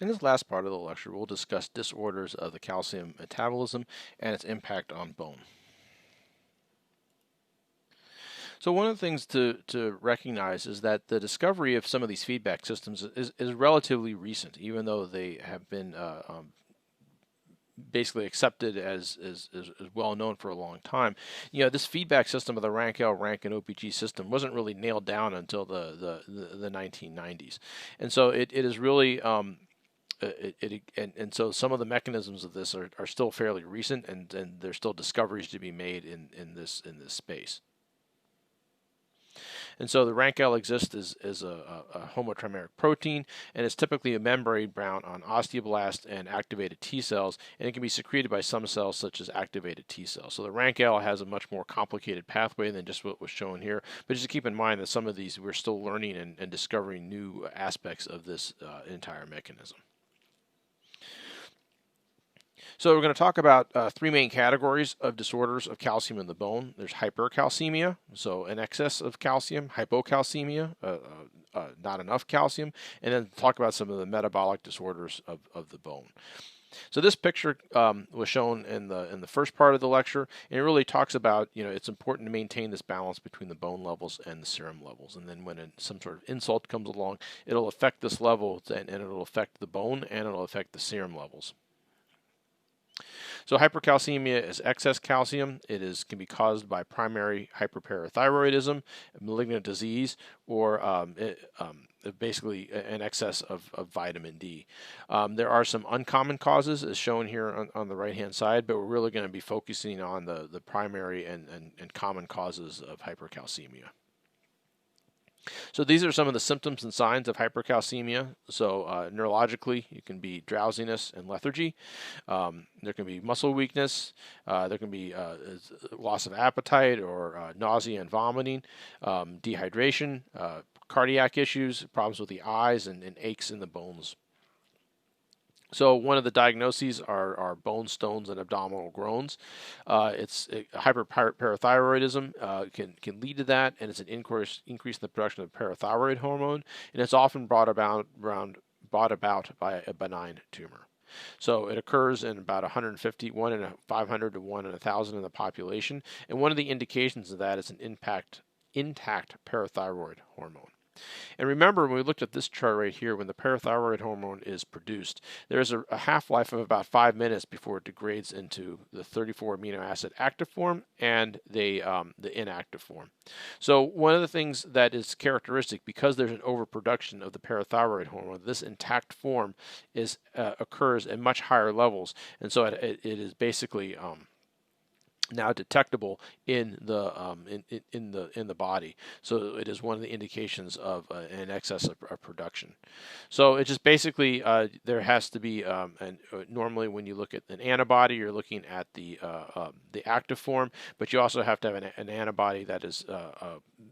In this last part of the lecture, we'll discuss disorders of the calcium metabolism and its impact on bone. So one of the things to recognize is that the discovery of some of these feedback systems is relatively recent, even though they have been basically accepted as well known for a long time. You know, this feedback system of the rank-L, rank, and OPG system wasn't really nailed down until the 1990s. And so it is really and so some of the mechanisms of this are still fairly recent, and there's still discoveries to be made in this space. And so the rank-L exists as a homotrimeric protein, and it's typically a membrane bound on osteoblasts and activated T cells, and it can be secreted by some cells such as activated T cells. So the rank-L has a much more complicated pathway than just what was shown here, but just keep in mind that some of these we're still learning and discovering new aspects of this entire mechanism. So we're going to talk about three main categories of disorders of calcium in the bone. There's hypercalcemia, so an excess of calcium, hypocalcemia, not enough calcium, and then talk about some of the metabolic disorders of the bone. So this picture was shown in the first part of the lecture, and it really talks about, you know, it's important to maintain this balance between the bone levels and the serum levels. And then when some sort of insult comes along, it'll affect this level, and it'll affect the bone, and it'll affect the serum levels. So hypercalcemia is excess calcium. It can be caused by primary hyperparathyroidism, malignant disease, or basically an excess of vitamin D. There are some uncommon causes, as shown here on the right-hand side, but we're really going to be focusing on the primary and common causes of hypercalcemia. So these are some of the symptoms and signs of hypercalcemia. So neurologically, it can be drowsiness and lethargy. There can be muscle weakness. There can be loss of appetite or nausea and vomiting, dehydration, cardiac issues, problems with the eyes, and aches in the bones. So one of the diagnoses are bone stones and abdominal groans. Hyperparathyroidism can lead to that, and it's an increase in the production of parathyroid hormone, and it's often brought about by a benign tumor. So it occurs in about 150, 1 in 500 to 1 in 1,000 in the population, and one of the indications of that is an intact parathyroid hormone. And remember, when we looked at this chart right here, when the parathyroid hormone is produced, there's a half-life of about 5 minutes before it degrades into the 34 amino acid active form and the inactive form. So one of the things that is characteristic, because there's an overproduction of the parathyroid hormone, this intact form occurs at much higher levels, and so it is basically now detectable in the body. So it is one of the indications of an excess of production. So it just basically there has to be normally when you look at an antibody, you're looking at the active form, but you also have to have an antibody that is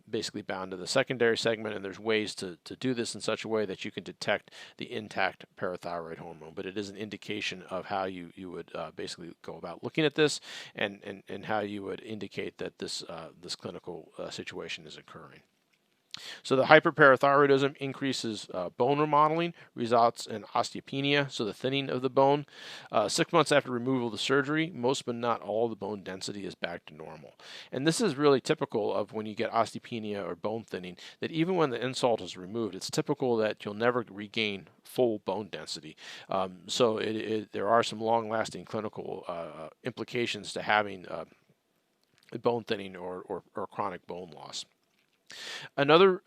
basically bound to the secondary segment, and there's ways to do this in such a way that you can detect the intact parathyroid hormone. But it is an indication of how you would basically go about looking at this and how you would indicate that this clinical situation is occurring. So the hyperparathyroidism increases bone remodeling, results in osteopenia, so the thinning of the bone. 6 months after removal of the surgery, most but not all of the bone density is back to normal. And this is really typical of when you get osteopenia or bone thinning, that even when the insult is removed, it's typical that you'll never regain full bone density. So there are some long-lasting clinical implications to having bone thinning or chronic bone loss. Another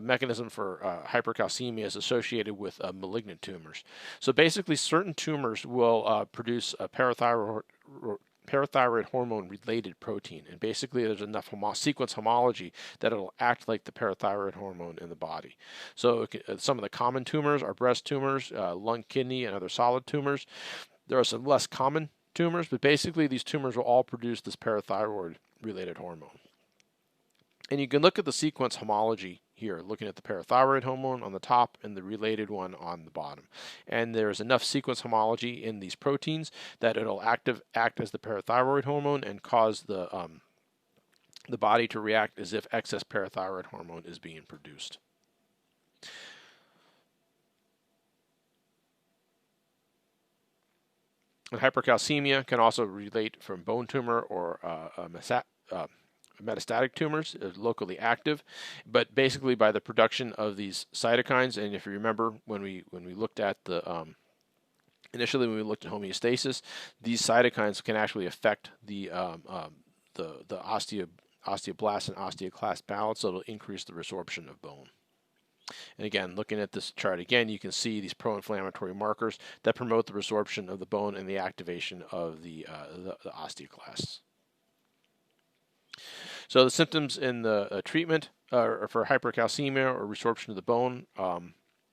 mechanism for hypercalcemia is associated with malignant tumors. So basically, certain tumors will produce a parathyroid hormone related protein, and basically there's enough sequence homology that it'll act like the parathyroid hormone in the body. So some of the common tumors are breast tumors, lung, kidney, and other solid tumors. There are some less common tumors, but basically these tumors will all produce this parathyroid related hormone. And you can look at the sequence homology here, looking at the parathyroid hormone on the top and the related one on the bottom. And there's enough sequence homology in these proteins that it'll act as the parathyroid hormone and cause the body to react as if excess parathyroid hormone is being produced. And hypercalcemia can also relate from bone tumor or metastatic tumors, locally active, but basically by the production of these cytokines. And if you remember, when we looked at the initially when we looked at homeostasis, these cytokines can actually affect the osteoblast and osteoclast balance, so it'll increase the resorption of bone. And again, looking at this chart again, you can see these pro-inflammatory markers that promote the resorption of the bone and the activation of the osteoclasts. So the symptoms in the treatment for hypercalcemia or resorption of the bone,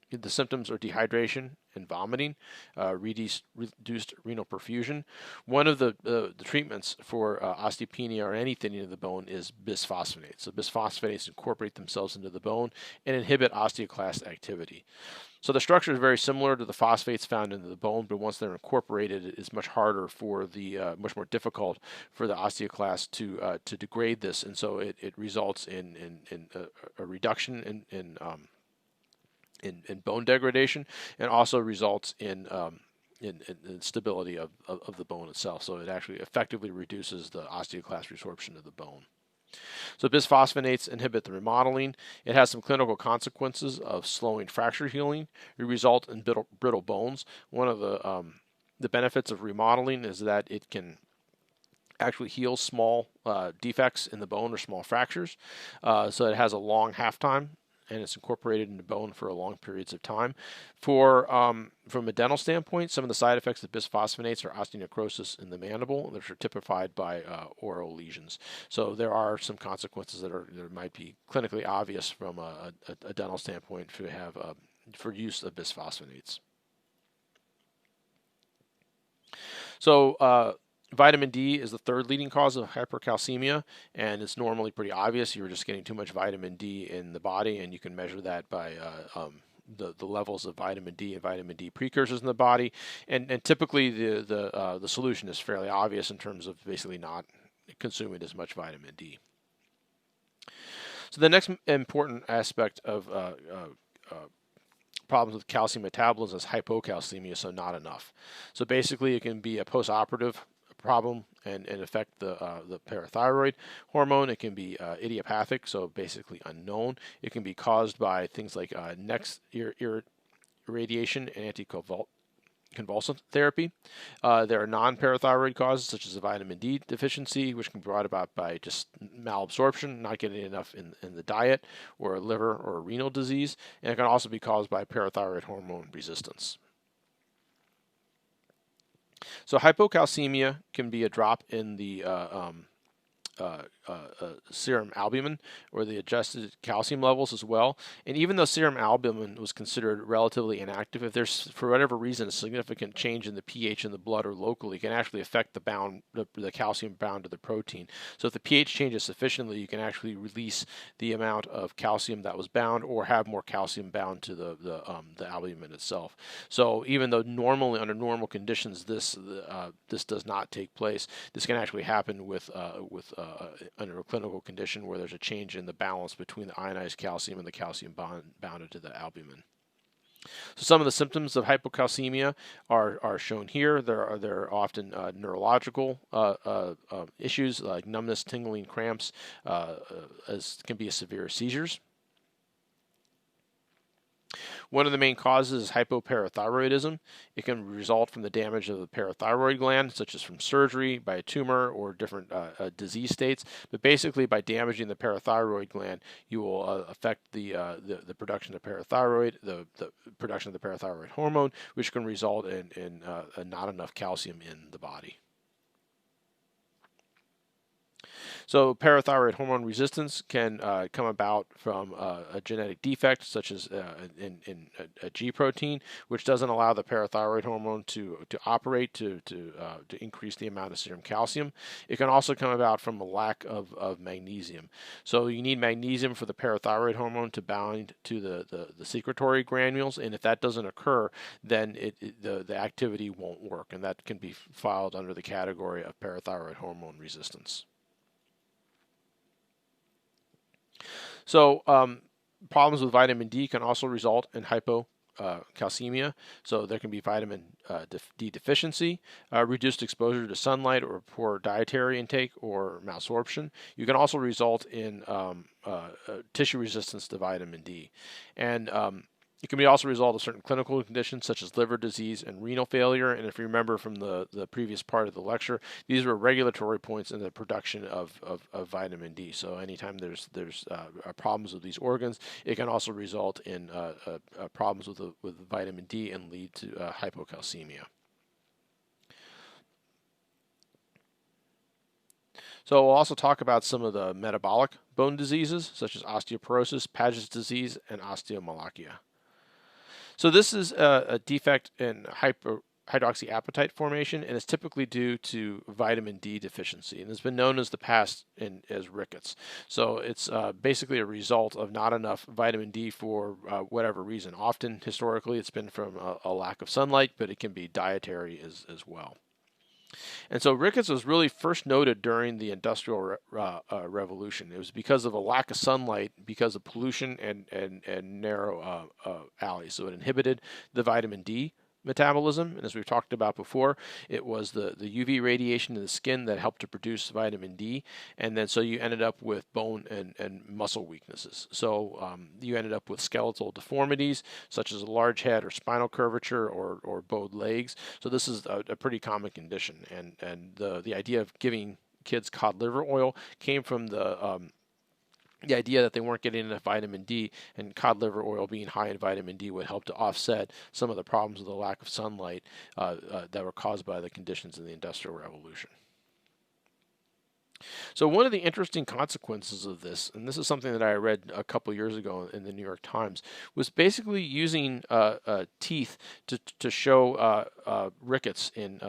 the symptoms are dehydration and vomiting, reduced renal perfusion. One of the treatments for osteopenia or any thinning of the bone is bisphosphonates. So bisphosphonates incorporate themselves into the bone and inhibit osteoclast activity. So the structure is very similar to the phosphates found in the bone, but once they're incorporated, it's much harder for much more difficult for the osteoclast to degrade this, and so it results in a reduction in bone degradation, and also results in stability of the bone itself. So it actually effectively reduces the osteoclast resorption of the bone. So bisphosphonates inhibit the remodeling. It has some clinical consequences of slowing fracture healing. It results in brittle bones. One of the benefits of remodeling is that it can actually heal small defects in the bone or small fractures. So it has a long half-time, and it's incorporated into bone for long periods of time. From a dental standpoint, some of the side effects of bisphosphonates are osteonecrosis in the mandible, which are typified by oral lesions. So there are some consequences that might be clinically obvious from a dental standpoint for use of bisphosphonates. So vitamin D is the third leading cause of hypercalcemia, and it's normally pretty obvious. You're just getting too much vitamin D in the body, and you can measure that by the levels of vitamin D and vitamin D precursors in the body. And typically the solution is fairly obvious in terms of basically not consuming as much vitamin D. So the next important aspect of problems with calcium metabolism is hypocalcemia, so not enough. So basically it can be a postoperative problem and affect the parathyroid hormone. It can be idiopathic, so basically unknown. It can be caused by things like neck irradiation and anticonvulsant therapy. There are non-parathyroid causes such as a vitamin D deficiency, which can be brought about by just malabsorption, not getting enough in the diet, or a liver or a renal disease, and it can also be caused by parathyroid hormone resistance. So hypocalcemia can be a drop in the serum albumin or the adjusted calcium levels as well. And even though serum albumin was considered relatively inactive, if there's for whatever reason a significant change in the pH in the blood or locally, it can actually affect the calcium bound to the protein. So if the pH changes sufficiently, you can actually release the amount of calcium that was bound or have more calcium bound to the albumin itself. So even though normally under normal conditions this does not take place, this can actually happen with under a clinical condition where there's a change in the balance between the ionized calcium and the calcium bounded to the albumin. So some of the symptoms of hypocalcemia are shown here. There are often neurological issues like numbness, tingling, cramps, as can be severe seizures. One of the main causes is hypoparathyroidism. It can result from the damage of the parathyroid gland, such as from surgery, by a tumor, or different disease states. But basically, by damaging the parathyroid gland, you will affect the production of parathyroid, the production of the parathyroid hormone, which can result in not enough calcium in the body. So parathyroid hormone resistance can come about from a genetic defect, such as in a G protein, which doesn't allow the parathyroid hormone to operate to increase the amount of serum calcium. It can also come about from a lack of magnesium. So you need magnesium for the parathyroid hormone to bind to the secretory granules, and if that doesn't occur, then the activity won't work, and that can be filed under the category of parathyroid hormone resistance. So problems with vitamin D can also result in hypocalcemia hypocalcemia, so there can be vitamin D deficiency, reduced exposure to sunlight or poor dietary intake or malabsorption. You can also result in tissue resistance to vitamin D. And it can be also a result of certain clinical conditions such as liver disease and renal failure. And if you remember from the previous part of the lecture, these were regulatory points in the production of vitamin D. So anytime there's problems with these organs, it can also result in problems with vitamin D and lead to hypocalcemia. So we'll also talk about some of the metabolic bone diseases such as osteoporosis, Paget's disease, and osteomalacia. So this is a defect in hydroxyapatite formation, and it's typically due to vitamin D deficiency, and it's been known as the past as rickets. So it's basically a result of not enough vitamin D for whatever reason. Often, historically, it's been from a lack of sunlight, but it can be dietary as well. And so rickets was really first noted during the Industrial Revolution. It was because of a lack of sunlight, because of pollution and narrow alleys. So it inhibited the vitamin D metabolism, and as we've talked about before, it was the UV radiation in the skin that helped to produce vitamin D, and then so you ended up with bone and muscle weaknesses. So you ended up with skeletal deformities such as a large head or spinal curvature or bowed legs. So this is a pretty common condition, and the idea of giving kids cod liver oil came from the idea that they weren't getting enough vitamin D, and cod liver oil being high in vitamin D would help to offset some of the problems with the lack of sunlight that were caused by the conditions in the Industrial Revolution. So one of the interesting consequences of this, and this is something that I read a couple years ago in the New York Times, was basically using teeth to show rickets in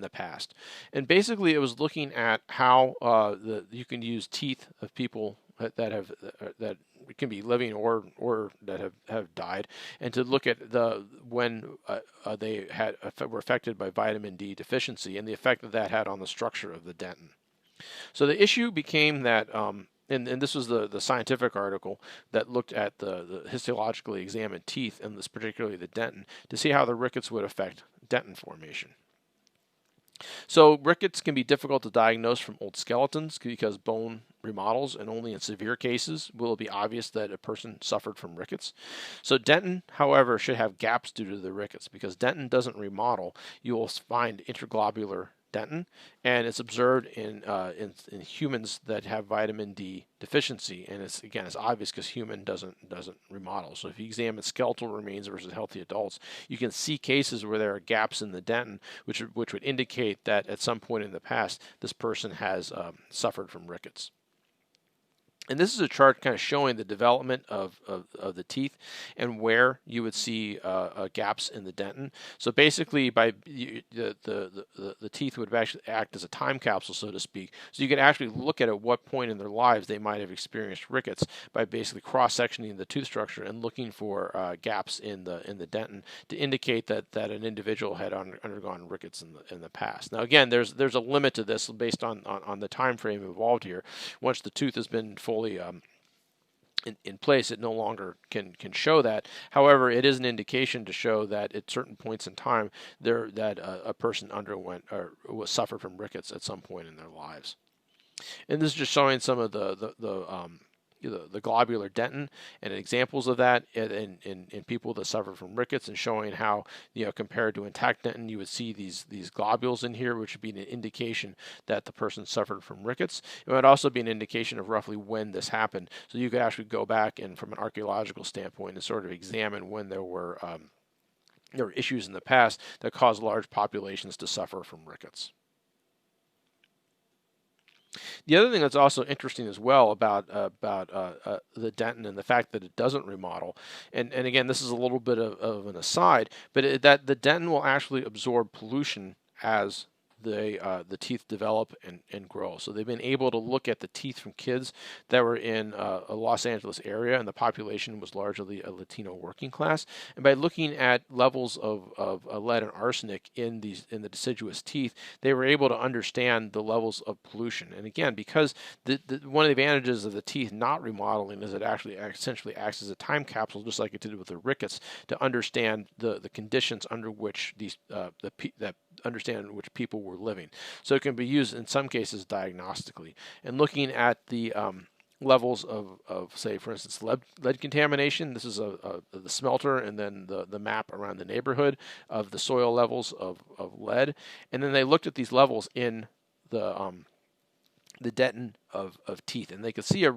the past. And basically it was looking at how you can use teeth of people that can be living or that have died, and to look at when they were affected by vitamin D deficiency and the effect that had on the structure of the dentin. So the issue became that and this was the scientific article that looked at the histologically examined teeth, and this particularly the dentin, to see how the rickets would affect dentin formation. So rickets can be difficult to diagnose from old skeletons because bone remodels, and only in severe cases will it be obvious that a person suffered from rickets. So dentin, however, should have gaps due to the rickets, because dentin doesn't remodel. You will find interglobular dentin, and it's observed in humans that have vitamin D deficiency, and it's obvious because human doesn't remodel. So if you examine skeletal remains versus healthy adults, you can see cases where there are gaps in the dentin, which would indicate that at some point in the past this person has suffered from rickets. And this is a chart kind of showing the development of the teeth and where you would see gaps in the dentin. So basically, the teeth would actually act as a time capsule, so to speak. So you could actually look at what point in their lives they might have experienced rickets by basically cross-sectioning the tooth structure and looking for gaps in the dentin to indicate that an individual had undergone rickets in the past. Now again, there's a limit to this based on the time frame involved here. Once the tooth has been fully in place, it no longer can show that. However, it is an indication to show that at certain points in time that a person underwent or was suffered from rickets at some point in their lives. And this is just showing some of the globular dentin and examples of that in people that suffer from rickets, and showing how, compared to intact dentin, you would see these globules in here, which would be an indication that the person suffered from rickets. It would also be an indication of roughly when this happened. So you could actually go back and, from an archaeological standpoint, and sort of examine when there were issues in the past that caused large populations to suffer from rickets. The other thing that's also interesting as well about the dentin and the fact that it doesn't remodel, and again, this is a little bit of an aside, but that the dentin will actually absorb pollution as the teeth develop and grow. So they've been able to look at the teeth from kids that were in a Los Angeles area, and the population was largely a Latino working class. And by looking at levels of lead and arsenic in the deciduous teeth, they were able to understand the levels of pollution. And again, because one of the advantages of the teeth not remodeling is it actually essentially acts as a time capsule, just like it did with the rickets, to understand the conditions under which that understand in which people were living. So it can be used in some cases diagnostically. And looking at the levels of, say, for instance, lead contamination. This is the smelter, and then the map around the neighborhood of the soil levels of lead. And then they looked at these levels in the dentin of teeth, and they could see a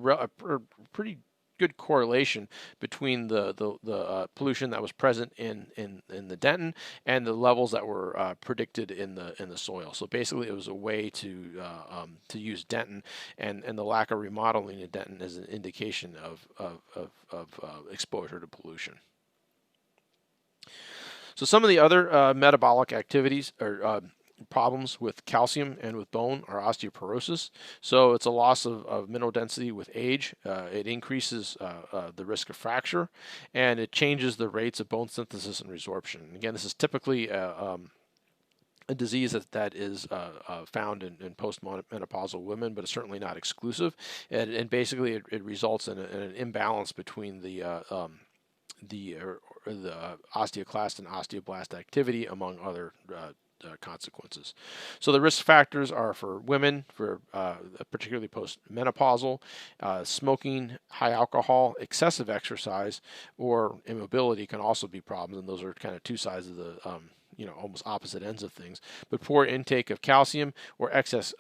pretty good correlation between the pollution that was present in the dentin and the levels that were predicted in the soil. So basically, it was a way to use dentin and the lack of remodeling of dentin as an indication of exposure to pollution. So some of the other metabolic activities or problems with calcium and with bone are osteoporosis. So it's a loss of mineral density with age. It increases the risk of fracture, and it changes the rates of bone synthesis and resorption. Again, this is typically a disease that is found in postmenopausal women, but it's certainly not exclusive. And basically, it results in an imbalance between the osteoclast and osteoblast activity, among other consequences. So the risk factors are for women, for particularly postmenopausal, smoking, high alcohol, excessive exercise, or immobility can also be problems, and those are kind of two sides of the almost opposite ends of things. But poor intake of calcium or excess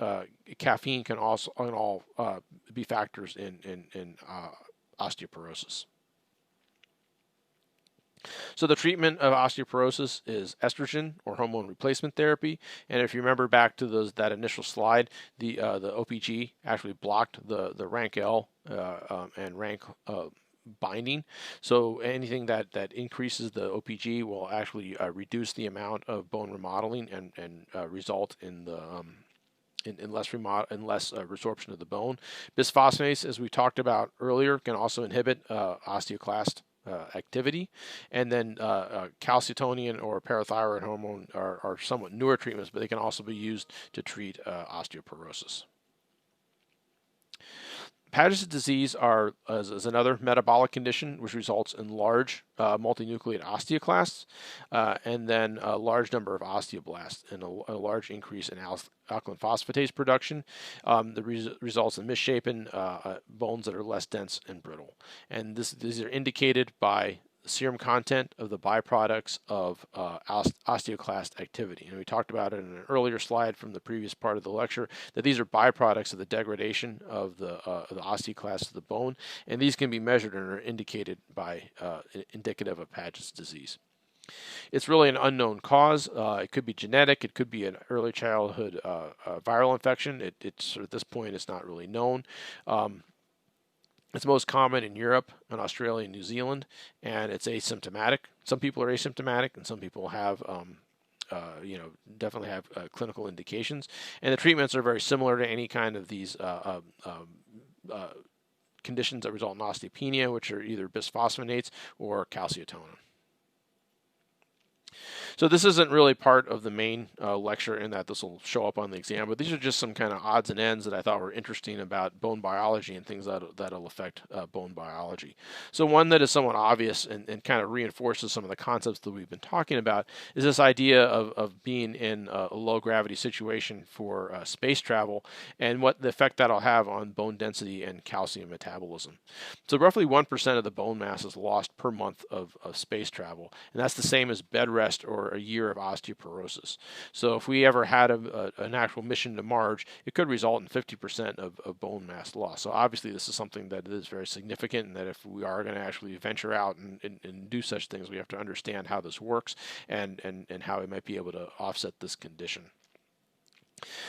caffeine can all be factors in osteoporosis. So the treatment of osteoporosis is estrogen or hormone replacement therapy. And if you remember back to that initial slide, the OPG actually blocked the rank L and rank binding. So anything that increases the OPG will actually reduce the amount of bone remodeling and result in the in less resorption of the bone. Bisphosphonates, as we talked about earlier, can also inhibit osteoclast activity. And then calcitonin or parathyroid hormone are somewhat newer treatments, but they can also be used to treat osteoporosis. Paget's disease is another metabolic condition which results in large multinucleate osteoclasts and then a large number of osteoblasts and a large increase in alkaline phosphatase production that results in misshapen bones that are less dense and brittle. And these are indicated by the serum content of the byproducts of osteoclast activity. And we talked about it in an earlier slide from the previous part of the lecture, that these are byproducts of the degradation of the osteoclast of the bone, and these can be measured and are indicated by indicative of Paget's disease. It's really an unknown cause. It could be genetic. It could be an early childhood viral infection. It's at this point, it's not really known. It's most common in Europe and Australia and New Zealand, and it's asymptomatic. Some people are asymptomatic, and some people have, definitely have clinical indications. And the treatments are very similar to any kind of these conditions that result in osteopenia, which are either bisphosphonates or calcitonin. So this isn't really part of the main lecture in that this will show up on the exam, but these are just some kind of odds and ends that I thought were interesting about bone biology and things that'll affect bone biology. So one that is somewhat obvious and kind of reinforces some of the concepts that we've been talking about is this idea of being in a low gravity situation for space travel and what the effect that'll have on bone density and calcium metabolism. So roughly 1% of the bone mass is lost per month of space travel, and that's the same as bed rest or a year of osteoporosis. So if we ever had an actual mission to Mars, it could result in 50% of bone mass loss. So obviously this is something that is very significant, and that if we are going to actually venture out and do such things, we have to understand how this works and how we might be able to offset this condition.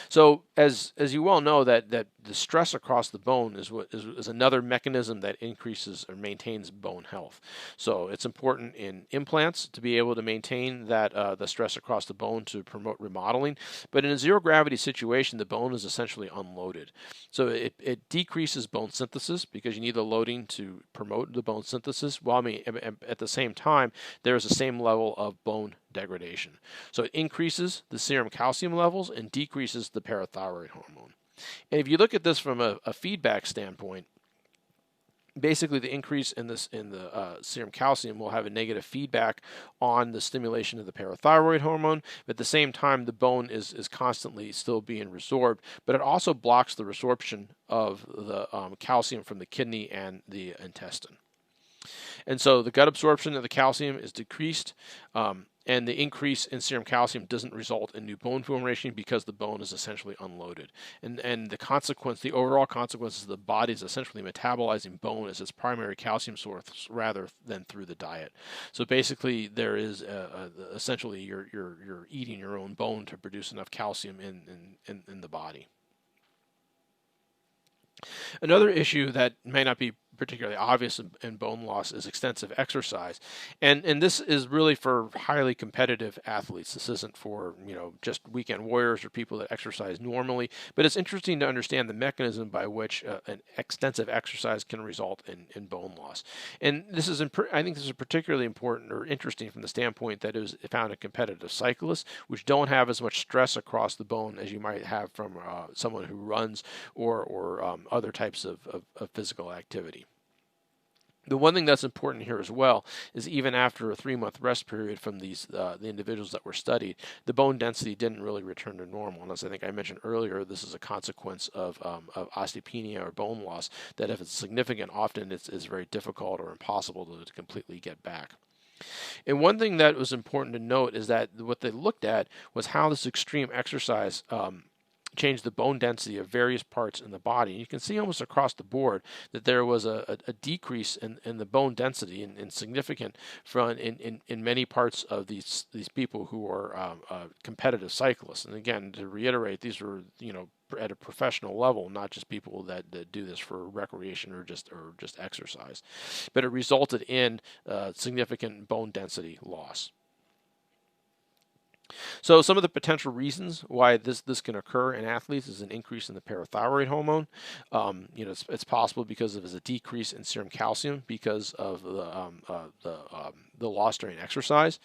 So as you well know, that the stress across the bone is another mechanism that increases or maintains bone health. So it's important in implants to be able to maintain that the stress across the bone to promote remodeling. But in a zero gravity situation, the bone is essentially unloaded. So it decreases bone synthesis because you need the loading to promote the bone synthesis. While at the same time, there is the same level of bone degradation. So it increases the serum calcium levels and decreases the parathyroid hormone. And if you look at this from a feedback standpoint, basically the increase in the serum calcium will have a negative feedback on the stimulation of the parathyroid hormone. But at the same time, the bone is constantly still being resorbed, but it also blocks the resorption of the calcium from the kidney and the intestine. And so the gut absorption of the calcium is decreased, and the increase in serum calcium doesn't result in new bone formation because the bone is essentially unloaded. And the overall consequence is the body is essentially metabolizing bone as its primary calcium source rather than through the diet. So basically, there is essentially you're eating your own bone to produce enough calcium in the body. Another issue that may not be particularly obvious in bone loss is extensive exercise, and this is really for highly competitive athletes. This isn't for just weekend warriors or people that exercise normally. But it's interesting to understand the mechanism by which an extensive exercise can result in bone loss. And I think this is particularly important or interesting from the standpoint that it was found in competitive cyclists, which don't have as much stress across the bone as you might have from someone who runs or other types of physical activity. The one thing that's important here as well is even after a 3-month rest period from the individuals that were studied, the bone density didn't really return to normal. And as I think I mentioned earlier, this is a consequence of osteopenia or bone loss that if it's significant, often it's very difficult or impossible to completely get back. And one thing that was important to note is that what they looked at was how this extreme exercise change the bone density of various parts in the body. And you can see almost across the board that there was a decrease in the bone density and significant in many parts of these people who are competitive cyclists. And again, to reiterate, these were at a professional level, not just people that do this for recreation or just exercise. But it resulted in significant bone density loss. So some of the potential reasons why this can occur in athletes is an increase in the parathyroid hormone. It's possible because of a decrease in serum calcium because of the loss during exercise.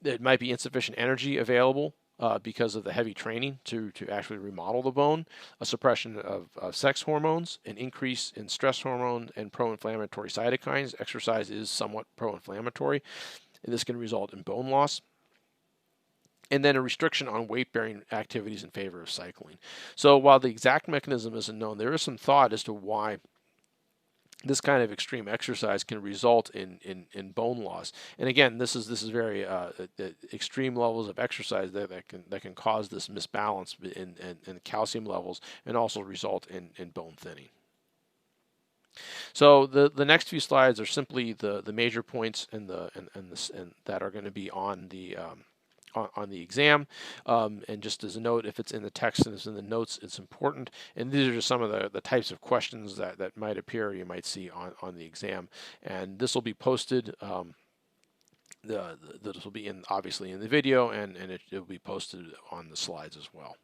It might be insufficient energy available because of the heavy training to actually remodel the bone, a suppression of sex hormones, an increase in stress hormone and pro-inflammatory cytokines. Exercise is somewhat pro-inflammatory, and this can result in bone loss. And then a restriction on weight-bearing activities in favor of cycling. So while the exact mechanism isn't known, there is some thought as to why this kind of extreme exercise can result in bone loss. And again, this is very extreme levels of exercise that can cause this misbalance in calcium levels and also result in bone thinning. So the next few slides are simply the major points and that are going to be on the exam. And just as a note, if it's in the text and it's in the notes, it's important. And these are just some of the types of questions that might appear or you might see on the exam. And this will be posted. This will be obviously in the video, and it will be posted on the slides as well.